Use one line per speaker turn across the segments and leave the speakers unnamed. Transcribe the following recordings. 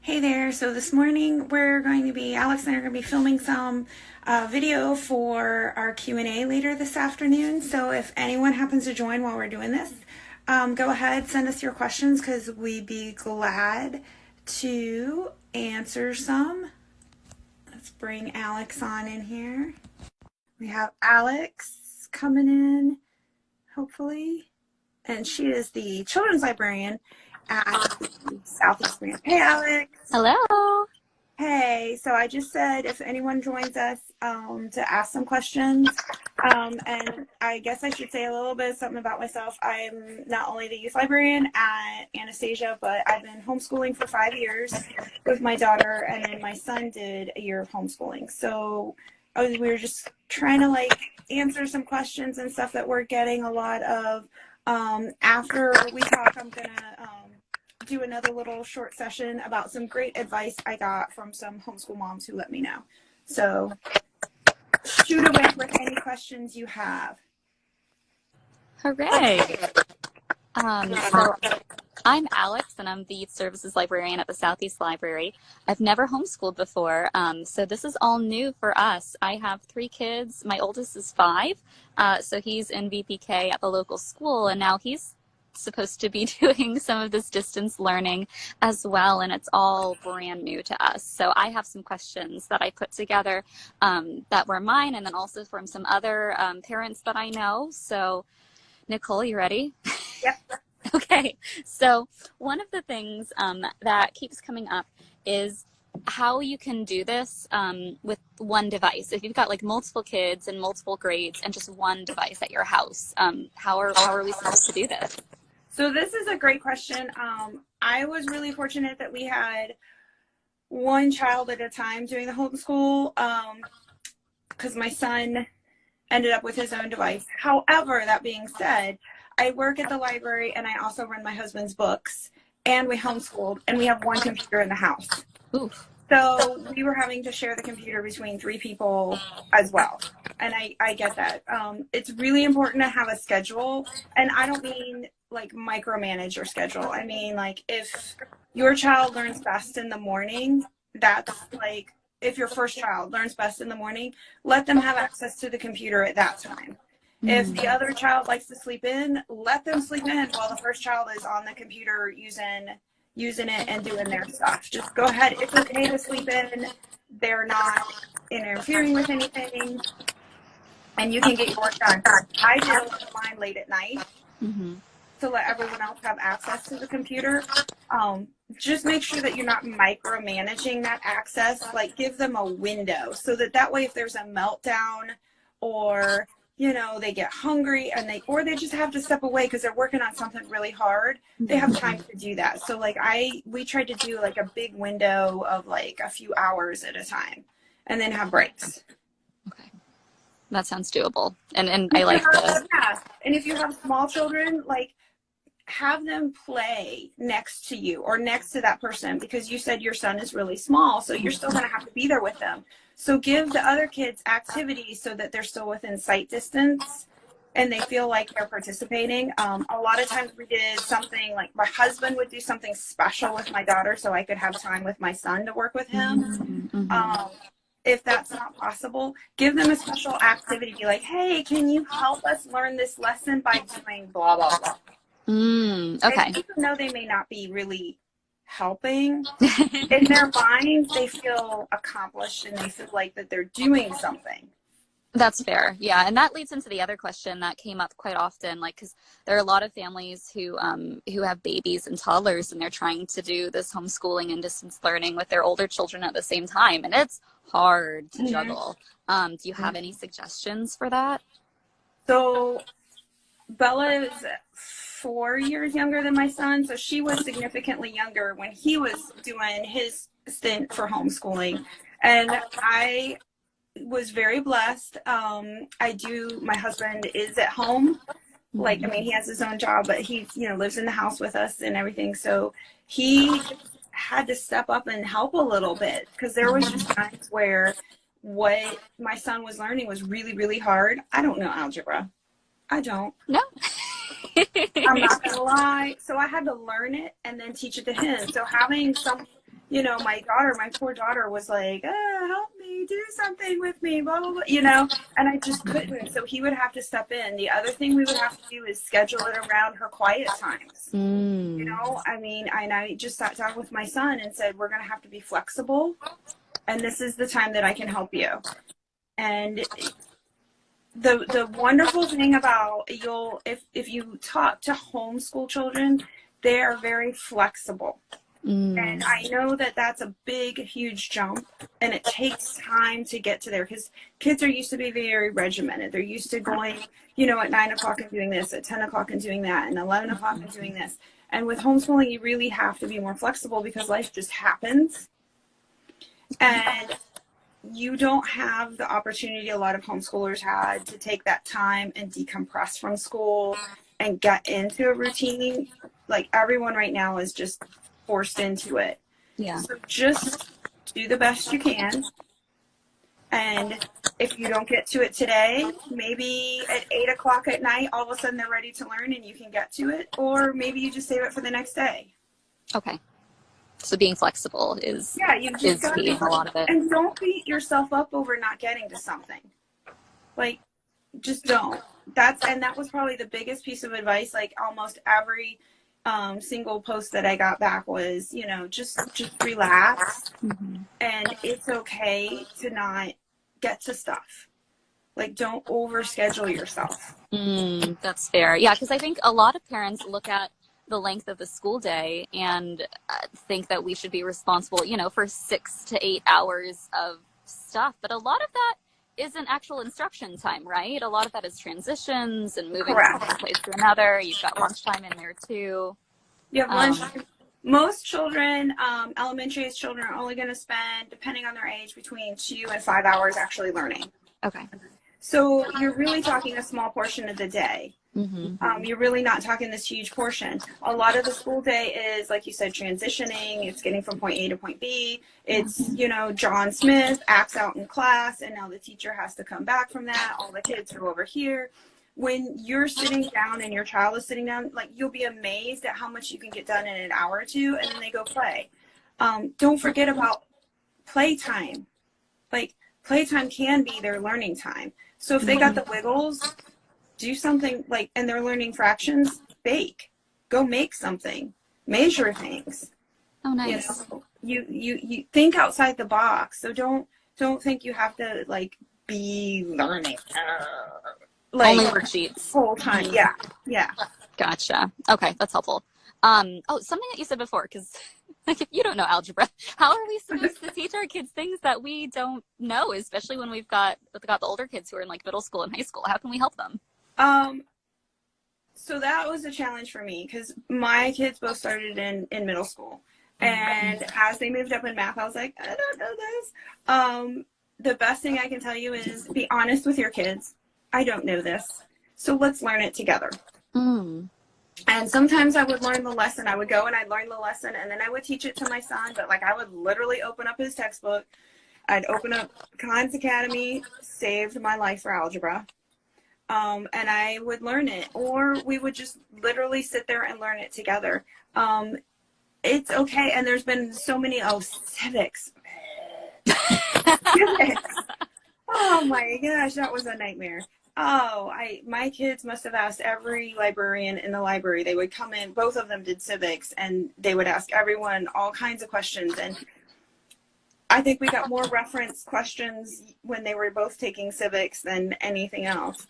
Hey there, so this morning Alex and I are going to be filming some video for our Q&A later this afternoon. So if anyone happens to join while we're doing this, go ahead, send us your questions because we'd be glad to answer some. Let's bring Alex on in here. We have Alex coming in, hopefully, and she is the children's librarian at Southeast Grant. Hey, Alex.
Hello.
Hey, so I just said if anyone joins us to ask some questions, and I guess I should say a little bit something about myself. I'm not only the youth librarian at Anastasia, but I've been homeschooling for 5 years with my daughter, and then my son did a year of homeschooling. So we were just trying to answer some questions and stuff that we're getting a lot of. After we talk, I'm gonna do another little short session about some great advice I got from some homeschool moms who let me know. So shoot away with any questions you have.
Hooray. So I'm Alex, and I'm the Youth Services Librarian at the Southeast Library. I've never homeschooled before, so this is all new for us. I have 3 kids. My oldest is 5, so he's in VPK at the local school, and now he's supposed to be doing some of this distance learning as well, and it's all brand new to us. So I have some questions that I put together that were mine, and then also from some other parents that I know. So Nicole, you ready?
Yep.
Okay, so one of the things that keeps coming up is how you can do this with one device. If you've got multiple kids and multiple grades and just one device at your house, how are we supposed to do this?
So this is a great question. I was really fortunate that we had one child at a time doing the homeschool because my son ended up with his own device. However, that being said, I work at the library and I also run my husband's books, and we homeschooled, and we have one computer in the house.
Oof.
So we were having to share the computer between 3 people as well. And I get that. It's really important to have a schedule. And I don't mean micromanage your schedule. I mean, if your child learns best in the morning, that's if your first child learns best in the morning, let them have access to the computer at that time. If the other child likes to sleep in, let them sleep in while the first child is on the computer using it and doing their stuff. Just go ahead. It's okay to sleep in. They're not interfering with anything, and you can get your work done. I do mine late at night to let everyone else have access to the computer. Just make sure that you're not micromanaging that access. Give them a window so that way if there's a meltdown or they get hungry and they just have to step away because they're working on something really hard, they have time to do that. So we tried to do a big window of a few hours at a time and then have breaks.
Okay, that sounds doable, and I like that.
Yeah. And if you have small children, have them play next to you or next to that person, because you said your son is really small, so you're still going to have to be there with them. So give the other kids activities so that they're still within sight distance and they feel like they're participating. A lot of times we did something my husband would do something special with my daughter so I could have time with my son to work with him. If that's not possible, give them a special activity. Be like, hey, can you help us learn this lesson by doing blah, blah, blah.
Okay.
And even though they may not be really helping, in their minds, they feel accomplished and they feel like that they're doing something.
That's fair. Yeah. And that leads into the other question that came up quite often, because there are a lot of families who have babies and toddlers, and they're trying to do this homeschooling and distance learning with their older children at the same time. And it's hard to juggle. Do you have any suggestions for that?
So Bella is 4 years younger than my son, so she was significantly younger when he was doing his stint for homeschooling, and I was very blessed. My husband is at home, he has his own job, but he lives in the house with us and everything, so he had to step up and help a little bit because there was just times where what my son was learning was really, really hard. I don't know algebra. I don't.
No.
I'm not gonna lie. So I had to learn it and then teach it to him. So having my poor daughter was like, help me, do something with me, blah, blah, blah, and I just couldn't. So he would have to step in. The other thing we would have to do is schedule it around her quiet times. I mean, and I just sat down with my son and said, we're going to have to be flexible. And this is the time that I can help you. And the wonderful thing about if you talk to homeschool children, they are very flexible. And I know that that's a big, huge jump, and it takes time to get to there because kids are used to be very regimented. They're used to going, at 9 o'clock and doing this, at 10 o'clock and doing that, and 11 o'clock and doing this. And with homeschooling, you really have to be more flexible because life just happens. And you don't have the opportunity a lot of homeschoolers had to take that time and decompress from school and get into a routine. Like everyone right now is just forced into it.
Yeah.
So just do the best you can. And if you don't get to it today, maybe at 8 o'clock at night, all of a sudden they're ready to learn and you can get to it. Or maybe you just save it for the next day.
Okay. So being flexible is key in a lot of it.
And don't beat yourself up over not getting to something. Like, just don't. That was probably the biggest piece of advice. Like almost every single post that I got back was, just relax. And it's okay to not get to stuff. Like, don't overschedule yourself.
That's fair. Yeah, because I think a lot of parents look at the length of the school day and think that we should be responsible, for 6 to 8 hours of stuff. But a lot of that isn't actual instruction time, right? A lot of that is transitions and moving from one place to another. You've got lunchtime in there too.
You have lunchtime. Most children, elementary age children, are only going to spend, depending on their age, between 2 and 5 hours actually learning.
Okay.
So you're really talking a small portion of the day. You're really not talking this huge portion. A lot of the school day is, like you said, transitioning. It's getting from point A to point B. It's, John Smith acts out in class, and now the teacher has to come back from that. All the kids are over here. When you're sitting down and your child is sitting down, like, you'll be amazed at how much you can get done in an hour or two, and then they go play. Don't forget about playtime. Like, playtime can be their learning time. So if they got the wiggles, do something and they're learning fractions, bake, go make something, measure things.
Oh, nice.
You think outside the box. So don't think you have to be learning
only worksheets
whole time. Yeah.
Gotcha. Okay, that's helpful. Something that you said before, because if you don't know algebra, how are we supposed to teach our kids things that we don't know, especially when we've got the older kids who are in middle school and high school? How can we help them?
So that was a challenge for me because my kids both started in middle school. And as they moved up in math, I was like, I don't know this. The best thing I can tell you is be honest with your kids. I don't know this. So let's learn it together. And sometimes I would learn the lesson. I would go and I'd learn the lesson and then I would teach it to my son. But I would literally open up his textbook. I'd open up Khan's Academy, saved my life for algebra. And I would learn it, or we would just literally sit there and learn it together. It's okay. And there's been so many, civics. Civics. Oh my gosh, that was a nightmare. My kids must have asked every librarian in the library. They would come in, both of them did civics, and they would ask everyone all kinds of questions. And I think we got more reference questions when they were both taking civics than anything else.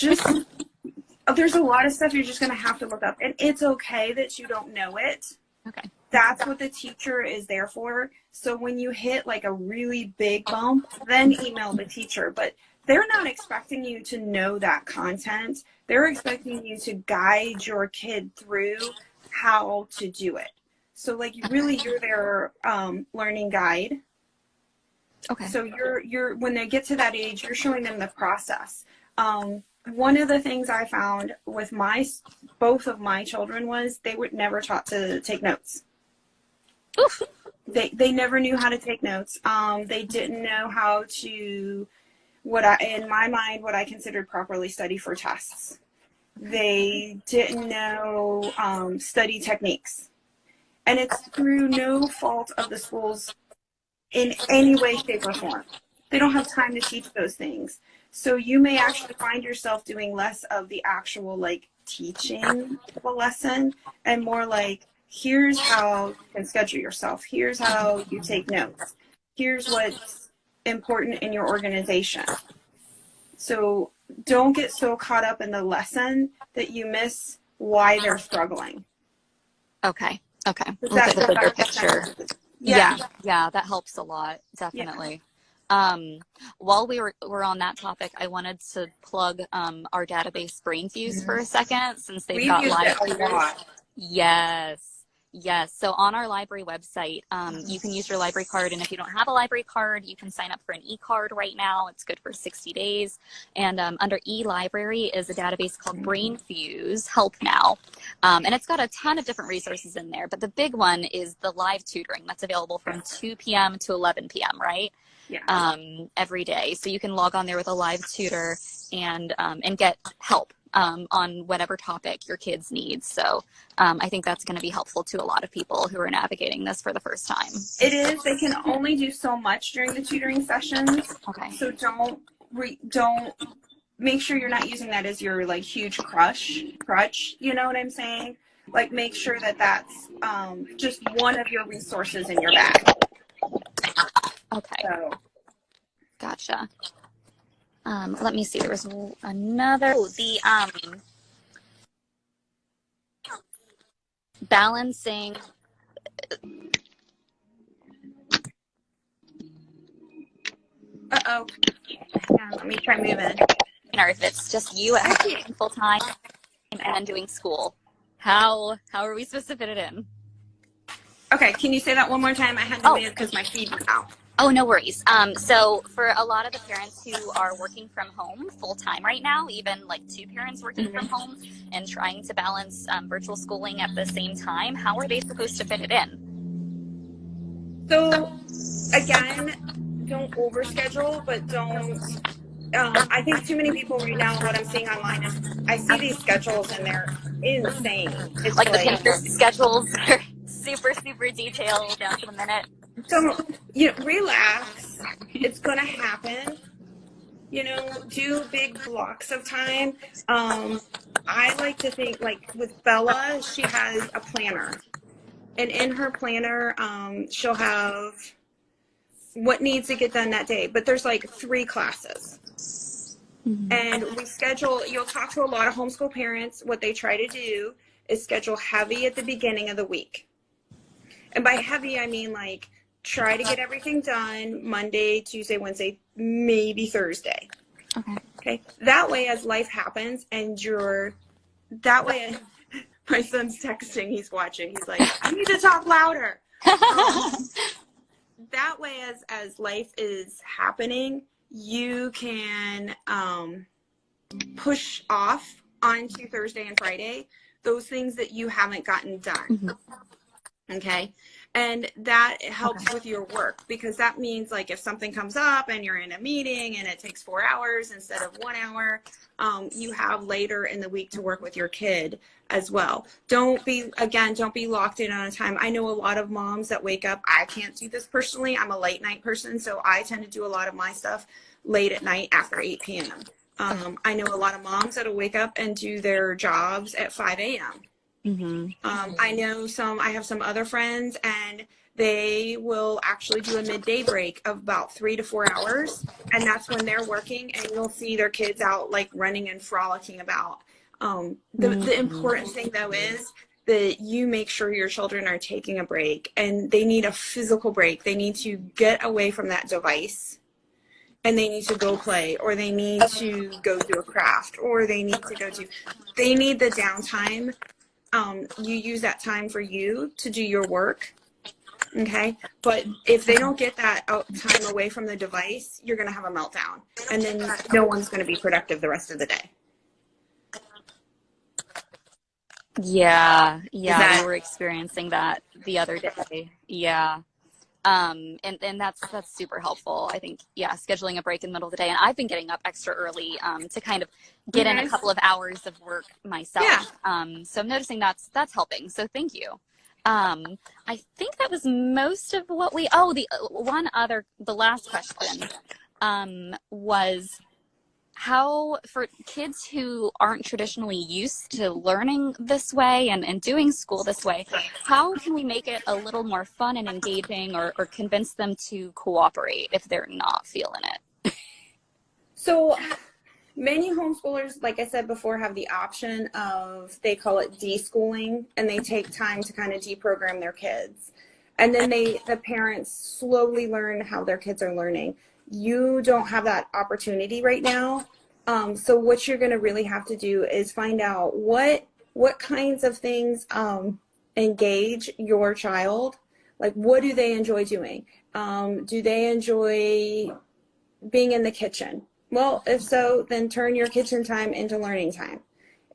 There's a lot of stuff you're just going to have to look up. And it's okay that you don't know it.
Okay.
That's what the teacher is there for. So when you hit a really big bump, then email the teacher. But they're not expecting you to know that content. They're expecting you to guide your kid through how to do it. So you're their learning guide. Okay. So you're when they get to that age, you're showing them the process. One of the things I found with both of my children was they were never taught to take notes. Oof. They never knew how to take notes. They didn't know how to in my mind what I considered properly study for tests. They didn't know study techniques. And it's through no fault of the schools in any way, shape, or form. They don't have time to teach those things. So you may actually find yourself doing less of the actual like teaching of a lesson and more like, here's how you can schedule yourself. Here's how you take notes. Here's what's important in your organization. So don't get so caught up in the lesson that you miss why they're struggling.
Okay. Okay.
Does
Look at the bigger
that make
picture.
sense?
Yeah. Yeah, that helps a lot. Definitely. While we're on that topic, I wanted to plug our database Brainfuse for a second, since they've got
We've used
live
it a
tutors.
lot.
Yes. Yes. So on our library website, you can use your library card. And if you don't have a library card, you can sign up for an e-card right now. It's good for 60 days. And under e-library is a database called Brainfuse Help Now. And it's got a ton of different resources in there. But the big one is the live tutoring that's available from 2 p.m. to 11 p.m., right?
Yeah.
Every day. So you can log on there with a live tutor and get help on whatever topic your kids need. So I think that's going to be helpful to a lot of people who are navigating this for the first time.
It is. They can only do so much during the tutoring sessions.
Okay.
So don't make sure you're not using that as your like huge crutch. You know what I'm saying? Like make sure that that's just one of your resources in your bag.
Okay.
So.
Gotcha. Let me see. There was another. Oh, the balancing.
Uh-oh. Yeah, let me try moving.
Or if it's just you at home full time and then doing school, how are we supposed to fit it in?
Okay, can you say that one more time? I had to move because my feed went out.
Oh, no worries. So for a lot of the parents who are working from home full time right now, even like two parents working from home and trying to balance virtual schooling at the same time, how are they supposed to fit it in?
So again, don't overschedule, but don't. I think too many people right now, what I'm seeing online is I see these schedules and they're insane. It's
Like the Pinterest schedules are super, super detailed down to the minute.
So, relax. It's going to happen. Do big blocks of time. I like to think, like with Bella, she has a planner. And in her planner, she'll have what needs to get done that day. But there's like 3 classes. Mm-hmm. And you'll talk to a lot of homeschool parents. What they try to do is schedule heavy at the beginning of the week. And by heavy, I mean like, try to get everything done Monday, Tuesday, Wednesday, maybe Thursday. Okay. That way, as life happens and that way, my son's texting, he's watching. He's like, I need to talk louder. That way, as life is happening, you can push off onto Thursday and Friday those things that you haven't gotten done. Mm-hmm. Okay. And that helps with your work, because that means like if something comes up and you're in a meeting and it takes 4 hours instead of 1 hour, you have later in the week to work with your kid as well. Don't be locked in on a time. I know a lot of moms that wake up. I can't do this personally. I'm a late night person, so I tend to do a lot of my stuff late at night after 8 p.m. I know a lot of moms that'll wake up and do their jobs at 5 a.m. Mm-hmm. I have some other friends, and they will actually do a midday break of about 3 to 4 hours, and that's when they're working, and you'll see their kids out like running and frolicking about. The important thing though is that you make sure your children are taking a break, and they need a physical break. They need to get away from that device, and they need to go play, or they need to go do a craft, or they need the downtime. You use that time for you to do your work, okay? But if they don't get that time away from the device, you're going to have a meltdown, and then no one's going to be productive the rest of the day.
Yeah, we were experiencing that the other day. Yeah. And that's super helpful. I think, scheduling a break in the middle of the day. And I've been getting up extra early to kind of get in a couple of hours of work myself. Yeah. So I'm noticing that's helping. So thank you. I think that was most of what the last question, was how, for kids who aren't traditionally used to learning this way and doing school this way, how can we make it a little more fun and engaging, or convince them to cooperate if they're not feeling it?
So many homeschoolers, like I said before, have the option of, they call it deschooling, and they take time to kind of deprogram their kids. And then the parents slowly learn how their kids are learning. You don't have that opportunity right now. So what you're going to really have to do is find out what kinds of things engage your child. Like, what do they enjoy doing? Do they enjoy being in the kitchen? Well, if so, then turn your kitchen time into learning time.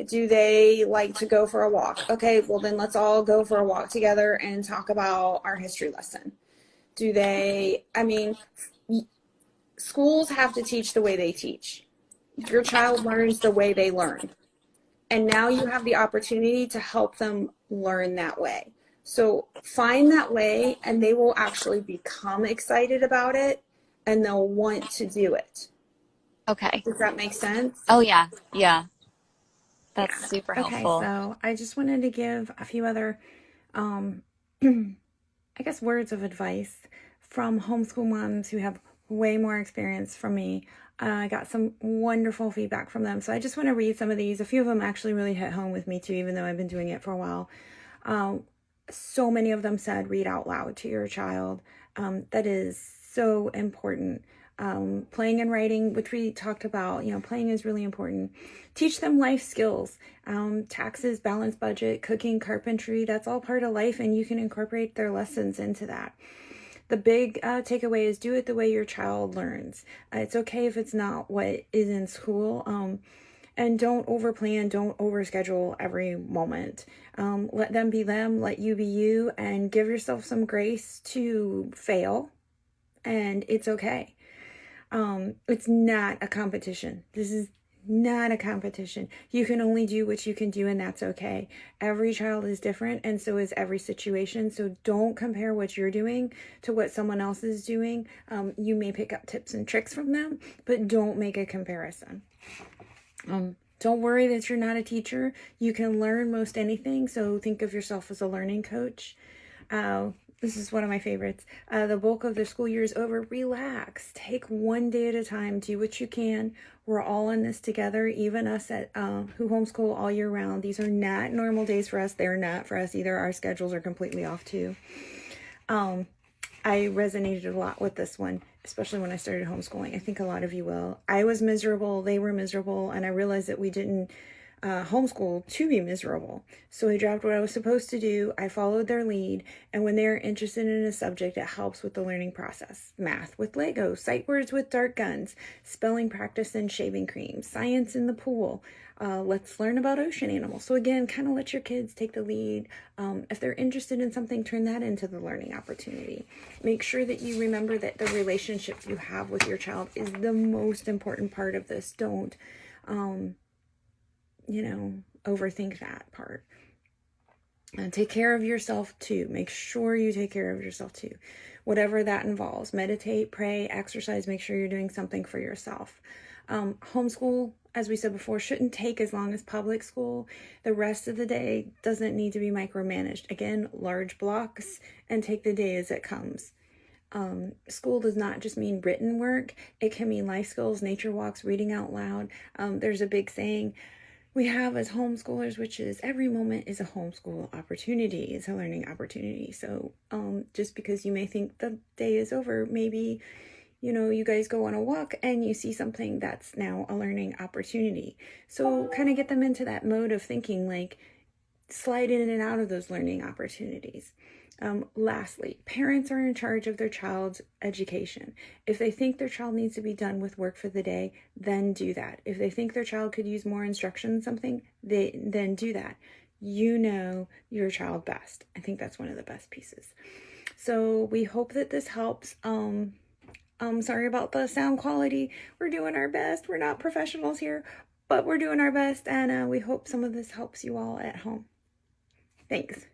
Do they like to go for a walk? Okay, well then let's all go for a walk together and talk about our history lesson. Do they, I mean, schools have to teach the way they teach. Your child learns the way they learn. And now you have the opportunity to help them learn that way. So find that way, and they will actually become excited about it, and they'll want to do it.
Okay.
Does that make sense?
Oh, yeah. Yeah. That's super helpful.
Okay, so I just wanted to give a few other, I guess, words of advice from homeschool moms who have way more experience from me. I got some wonderful feedback from them, so I just want to read some of these. A few of them actually really hit home with me too, even though I've been doing it for a while. So many of them said, read out loud to your child. That is so important. Playing and writing, which we talked about, playing is really important. Teach them life skills, taxes, balanced budget, cooking, carpentry. That's all part of life, and you can incorporate their lessons into that. The big takeaway is do it the way your child learns. It's okay if it's not what is in school. And don't overplan, don't overschedule every moment. Let them be them, let you be you, and give yourself some grace to fail. And it's okay. It's not a competition. This is not a competition. You can only do what you can do, and that's okay. Every child is different, and so is every situation. So don't compare what you're doing to what someone else is doing. You may pick up tips and tricks from them, but don't make a comparison. Don't worry that you're not a teacher. You can learn most anything, so think of yourself as a learning coach. This is one of my favorites. The bulk of the school year is over. Relax. Take one day at a time. Do what you can. We're all in this together, even us at who homeschool all year round. These are not normal days for us. They're not for us either. Our schedules are completely off too. I resonated a lot with this one, especially when I started homeschooling. I think a lot of you will. I was miserable. They were miserable. And I realized that we didn't homeschool to be miserable. So I dropped what I was supposed to do. I followed their lead. And when they're interested in a subject, it helps with the learning process. Math with Lego, sight words with dart guns, spelling practice and shaving cream, science in the pool. Let's learn about ocean animals. So again, kind of let your kids take the lead. If they're interested in something, turn that into the learning opportunity. Make sure that you remember that the relationship you have with your child is the most important part of this. Don't, overthink that part. And take care of yourself too. Make sure you take care of yourself too. Whatever that involves. Meditate, pray, exercise. Make sure you're doing something for yourself. Homeschool, as we said before, shouldn't take as long as public school. The rest of the day doesn't need to be micromanaged. Again, large blocks, and take the day as it comes. School does not just mean written work. It can mean life skills, nature walks, reading out loud. There's a big saying we have as homeschoolers, which is every moment is a homeschool opportunity, is a learning opportunity. So just because you may think the day is over, maybe you guys go on a walk and you see something that's now a learning opportunity. So kind of get them into that mode of thinking, like slide in and out of those learning opportunities. Lastly, parents are in charge of their child's education. If they think their child needs to be done with work for the day, then do that. If they think their child could use more instruction in something, then do that. You know your child best. I think that's one of the best pieces. So we hope that this helps. Sorry about the sound quality. We're doing our best. We're not professionals here, but we're doing our best, and we hope some of this helps you all at home. Thanks.